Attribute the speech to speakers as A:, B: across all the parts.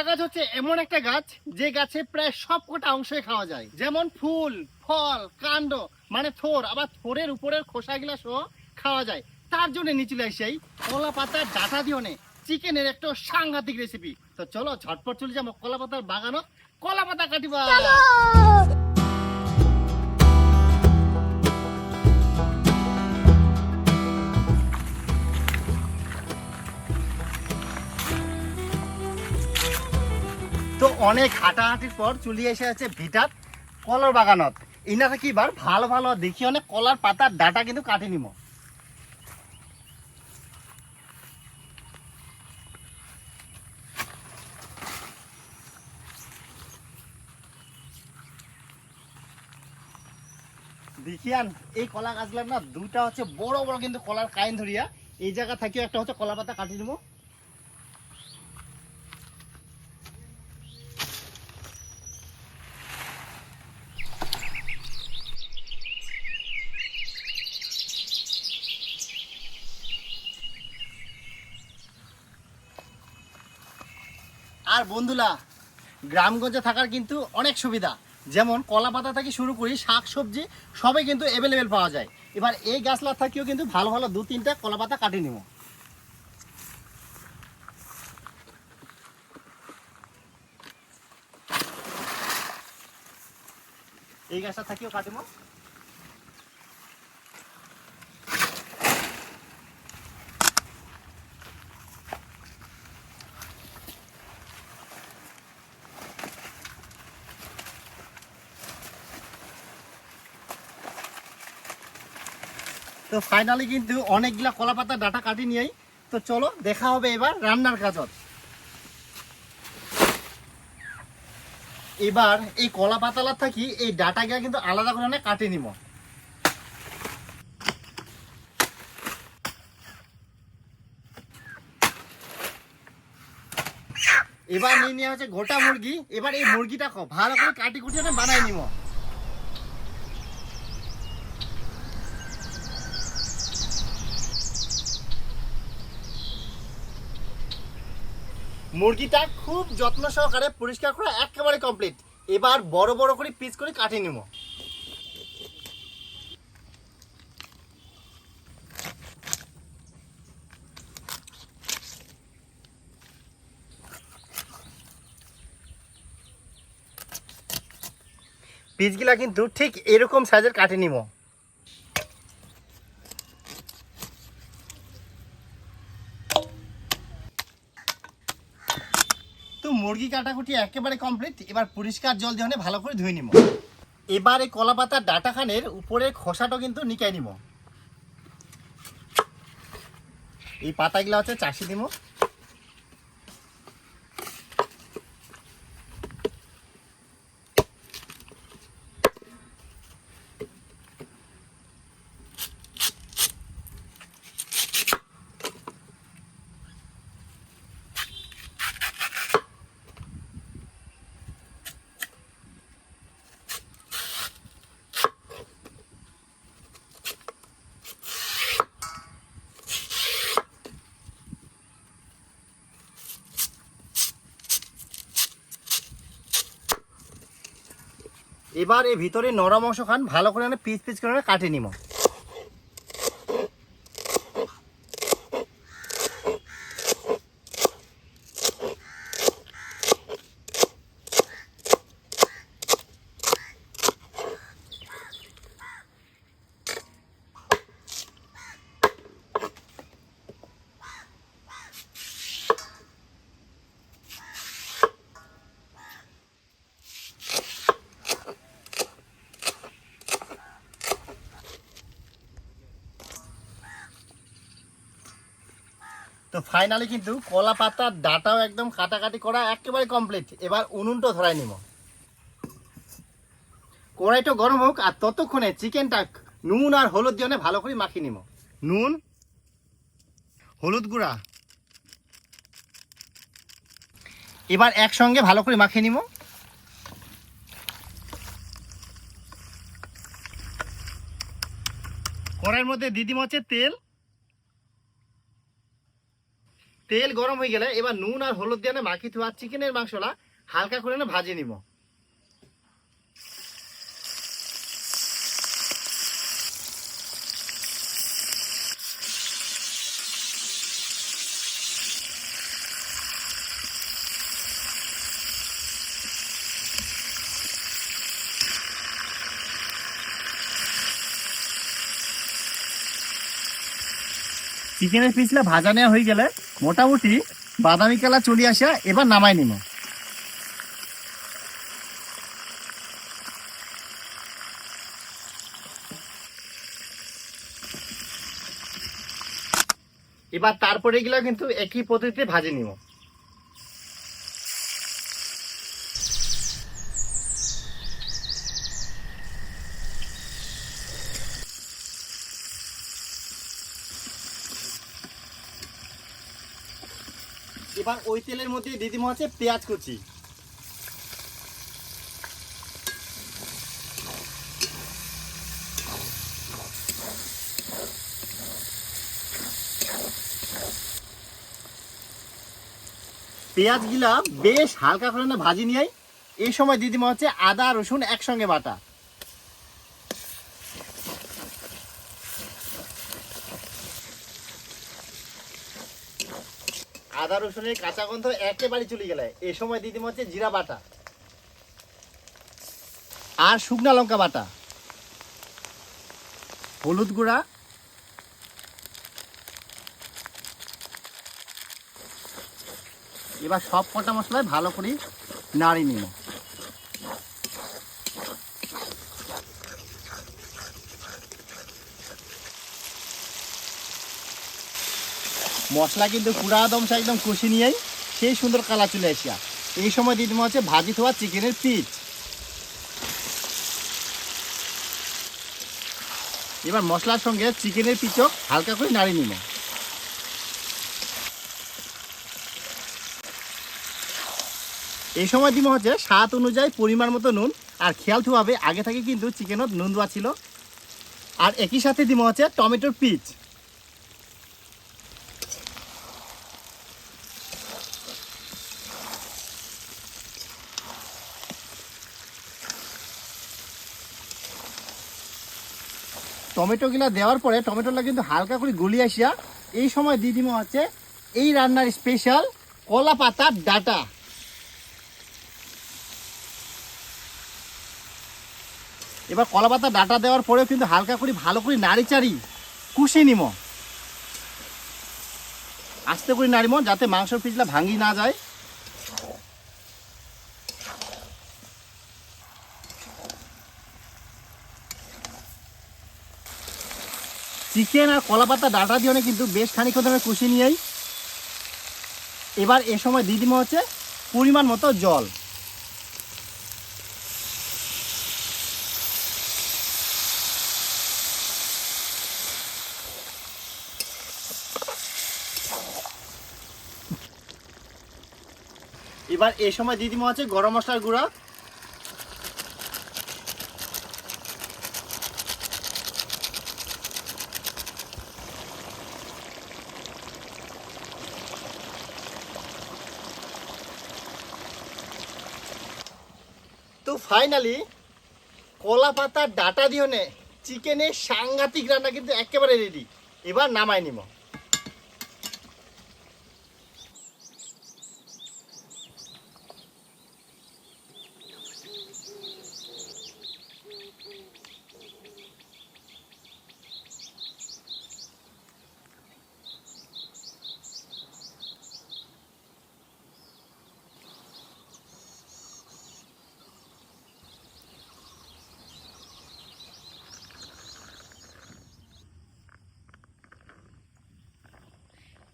A: গাছ হচ্ছে এমন একটা গাছ যে গাছে প্রায় সবকটা অংশই খাওয়া যায়, যেমন ফুল, ফল, কাণ্ড মানে থোর, আবার থোরের উপরের খোসাগুলা সহ খাওয়া যায়। তার জন্য নিচলে সেই কলা পাতার ডাটা দিয়ে চিকেনের একটা সাংঘাতিক রেসিপি। তো চলো ঝটপট চলে যাবো কলা পাতার বাগানত, কলা পাতা কাটিবা। তো অনেক হাঁটাহাঁটির পর চলে এসে আছে ভিটাত কলার বাগানত। ইনারা কি বার ভালো ভালো দেখি অনেক কলার পাতার ডাটা কিন্তু কাটি নিব। দেখিয়ান এই কলা গাছগুলার না দুটা হচ্ছে বড় বড় কিন্তু কলার কাইন ধরিয়া, এই জায়গা থাকিও একটা হচ্ছে কলা পাতা কাটি নিব। আর বন্ধুরা, গ্রামগঞ্জে থাকার কিন্তু অনেক সুবিধা, যেমন কলা পাতা থেকে শুরু করি শাক সবজি সবই কিন্তু অ্যাভেলেবেল পাওয়া যায়। এবার এই গাছলা থাকিও কিন্তু ভালো ভালো দু তিনটা কলা পাতা কাটি নিব। এই গাছটা থাকিও কাটিব। তো ফাইনালি কিন্তু অনেকগুলা কলা পাতার ডাটা কাটি নিয়েই। তো চলো দেখা হবে এবার রান্নার কাজত। এবার এই কলা পাতালা থাকি এই ডাটাগুলা কিন্তু আলাদা করে কাটি নিব। এবার নিয়ে নেওয়া হচ্ছে গোটা মুরগি। এবার এই মুরগিটা ভালো করে কাটি কুটিয়ে বানাই নিব। মুরগিটা খুব যত্ন সহকারে পরিষ্কার করা একেবারে কমপ্লিট। এবার বড় বড় করে পিস করে কাটি নিব। পিসগুলা কিন্তু ঠিক এরকম সাইজের কাটি নিব। তো মুরগি কাটাকুটি একেবারে কমপ্লিট। এবার পরিষ্কার জল দিয়ে ভালো করে ধুয়ে নিব। এবার এই কলা পাতার ডাটা খানের উপরের খোসাটা কিন্তু নিকাই নিব। এই পাতাগুলা হচ্ছে চাষি দিব। এবার এই ভিতরে নরম অংশ খান ভালো করে পিস পিস করে কাটে নিব। তো ফাইনালি কিন্তু কলা পাতার ডাটাও একদম কাটাকাটি করা একেবারে কমপ্লিট। এবার উনুনটা ধরাই নিব। কড়াইটা গরম হোক, আর ততক্ষণে চিকেনটা নুন আর হলুদ দিয়ে ভালো করে মাখিয়ে নিব। নুন, হলুদ গুঁড়া এবার একসঙ্গে ভালো করে মাখিয়ে নিব। কড়াইয়ের মধ্যে দিয়ে দিব হচ্ছে তেল। তেল গরম হয়ে গেলে এবার নুন আর হলুদ দিয়ে মাখি থোয়া চিকেনের মাংসলা হালকা করে ভাজে নিব। চিকেনের পিসলা ভাজা নেওয়া হয়ে গেলে মোটামুটি বাদামি কালার চলে আসা, এবার নামাই নিব। এবার তারপরে এগুলো কিন্তু একই পদ্ধতিতে ভাজে নিব। এবার ওই তেলের মধ্যে দিয়ে দিব হচ্ছে পেঁয়াজ কুচি। পেঁয়াজ গিলা বেশ হালকা করে ভাজি নিয়ে এই সময় দিয়ে দিব হচ্ছে আদা রসুন একসঙ্গে বাটা। আদা রসুনের কাঁচা গন্ধ একেবারে চলে গেলে এই সময় দিয়ে দিব হচ্ছে জিরা বাটা আর শুকনা লঙ্কা বাটা, হলুদ গুঁড়া, এবার সব কটা মশলায় ভালো করে নাড়ি নিব। মশলা কিন্তু পুরা দমসা একদম কষি নিয়েই সেই সুন্দর কালার চলে আসিয়া এই সময় দিয়ে দিব হচ্ছে ভাজি থোয়া চিকেনের পিস। এবার মশলার সঙ্গে চিকেনের পিচও হালকা করে নাড়ি নিব। এই সময় দিব হচ্ছে স্বাদ অনুযায়ী পরিমাণ মতো নুন, আর খেয়াল হবে আগে থেকে কিন্তু চিকেনত নুন দেওয়া ছিল। আর একই সাথে দিব হচ্ছে টমেটোর পিচ। টমেটোগুলা দেওয়ার পরে টমেটোটা কিন্তু হালকা করে গলিয়ে আসিয়া এই সময় দিয়ে দিব হচ্ছে এই রান্নার স্পেশাল কলা পাতার ডাটা। এবার কলা পাতা ডাটা দেওয়ার পরেও কিন্তু হালকা করে ভালো করে নাড়ি চাড়ি কুষিয়ে নিব, আস্তে করে নাড়িব যাতে মাংসের পিসলা ভাঙি না যায়। চিকেন আর কলা পাতা ডাটা দিয়ে কিন্তু বেশ খানিক ধরে কুষিয়ে নিয়েই এবার এ সময় দিয়ে দিব হচ্ছে পরিমাণ মতো জল। এবার এ সময় দিয়ে দিব হচ্ছে গরম মশলার গুঁড়া, তো ফাইনালি কলা পাতার ডাটা দিয়ে চিকেনের সাংঘাতিক রান্না কিন্তু একেবারে রেডি। এবার নামাই নিব।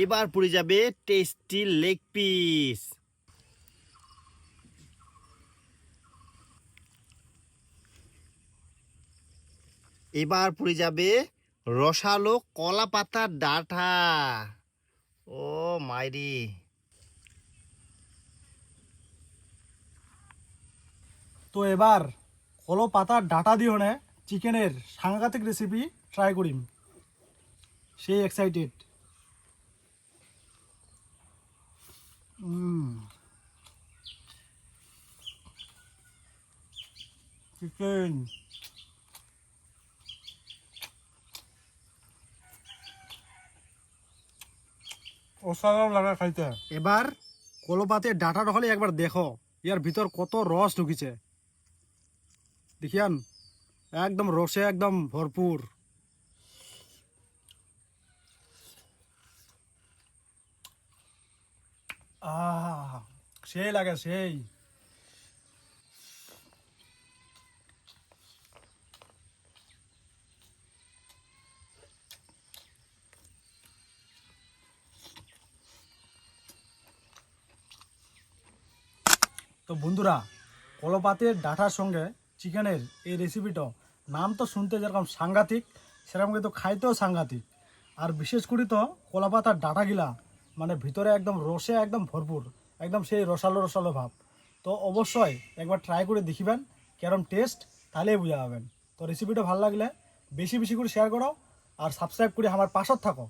A: এবার পড়ে যাবে টেস্টি লেগ পিস। এবার পড়ে যাবে রসালো কলা পাতার ডাঁটা। ও মাইরি,
B: তো এবার কলা পাতার ডাটা দিয়ে চিকেনের সাংঘাতিক রেসিপি ট্রাই করিম, সেই এক্সাইটেড। চিকেন অসাধারণ লাগে খাইতে। এবার কলপাতে ডাটা হলে একবার দেখো ইয়ার ভিতর কত রস ঢুকিছে, দেখিয়ান একদম রসে একদম ভরপুর। সেই লাগে সেই। তো বন্ধুরা, কলপাতের ডাঁটার সঙ্গে চিকেনের এই রেসিপিটা নাম তো শুনতে যেরকম সাংঘাতিক, সেরকম কিন্তু খাইতেও সাংঘাতিক। আর বিশেষ করে তো কলাপাতার ডাঁটাগুলা মানে ভিতরে একদম রসে একদম ভরপুর, একদম সেই রসালো রসালো ভাব। তো অবশ্যই একবার ট্রাই করে দেখিবেন কেরম টেস্ট, তাহলেই বুঝা পাবেন। তো রেসিপিটা ভালো লাগলে বেশি বেশি করে শেয়ার করো আর সাবস্ক্রাইব করে আমার পাশত থাকো।